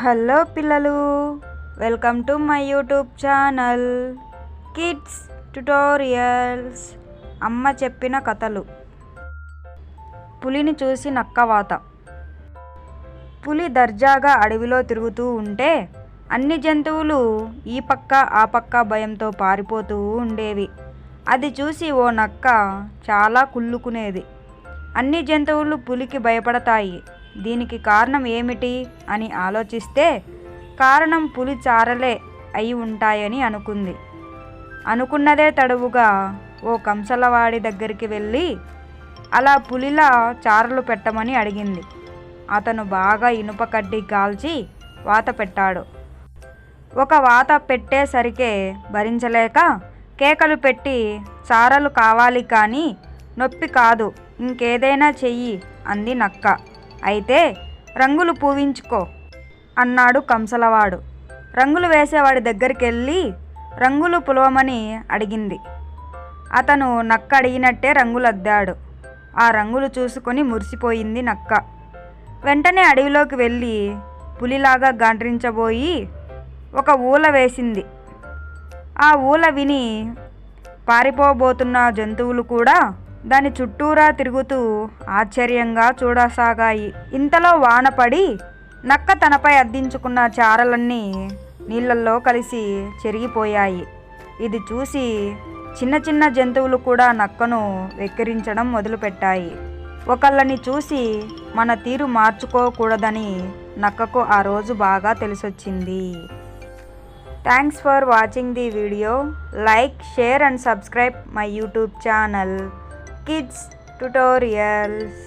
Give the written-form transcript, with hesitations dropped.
Hello పిల్లలు, welcome to my YouTube channel kids tutorials. అమ్మ చెప్పిన కథలు. పులిని చూసి నక్కవాత. పులి దర్జాగా అడవిలో తిరుగుతూ ఉంటే అన్ని జంతువులు ఈ పక్క ఆ పక్క భయంతో పారిపోతూ ఉండేవి. అది చూసి ఓ నక్క చాలా కుళ్ళుకునేది. అన్ని జంతువులు పులికి భయపడతాయి, దీనికి కారణం ఏమిటి అని ఆలోచిస్తే కారణం పులి చారలే అయి ఉంటాయని అనుకుంది. అనుకున్నదే తడవుగా ఓ కంసలవాడి దగ్గరికి వెళ్ళి అలా పులిలా చారలు పెట్టమని అడిగింది. అతను బాగా ఇనుప కడ్డీ కాల్చి వాత పెట్టాడు. ఒక వాత పెట్టేసరికే భరించలేక కేకలు పెట్టి, చారలు కావాలి కానీ నొప్పి కాదు, ఇంకేదైనా చెయ్యి అంది నక్క. అయితే రంగులు పూవించుకో అన్నాడు కంసలవాడు. రంగులు వేసేవాడి దగ్గరికి వెళ్ళి రంగులు పులవమని అడిగింది. అతను నక్క అడిగినట్టే రంగులు అద్దాడు. ఆ రంగులు చూసుకొని మురిసిపోయింది నక్క. వెంటనే అడవిలోకి వెళ్ళి పులిలాగా గాండ్రించబోయి ఒక ఊల వేసింది. ఆ ఊల విని పారిపోబోతున్న జంతువులు కూడా దాని చుట్టూరా తిరుగుతూ ఆశ్చర్యంగా చూడసాగాయి. ఇంతలో వాన పడి నక్క తనపై అద్దించుకున్న చారలన్నీ నీళ్ళల్లో కలిసి చెరిగిపోయాయి. ఇది చూసి చిన్న చిన్న జంతువులు కూడా నక్కను వెక్కిరించడం మొదలుపెట్టాయి. ఒకళ్ళని చూసి మన తీరు మార్చుకోకూడదని నక్కకు ఆ రోజు బాగా తెలిసొచ్చింది. Thanks for watching the video. Like, share and subscribe my YouTube channel kids tutorials.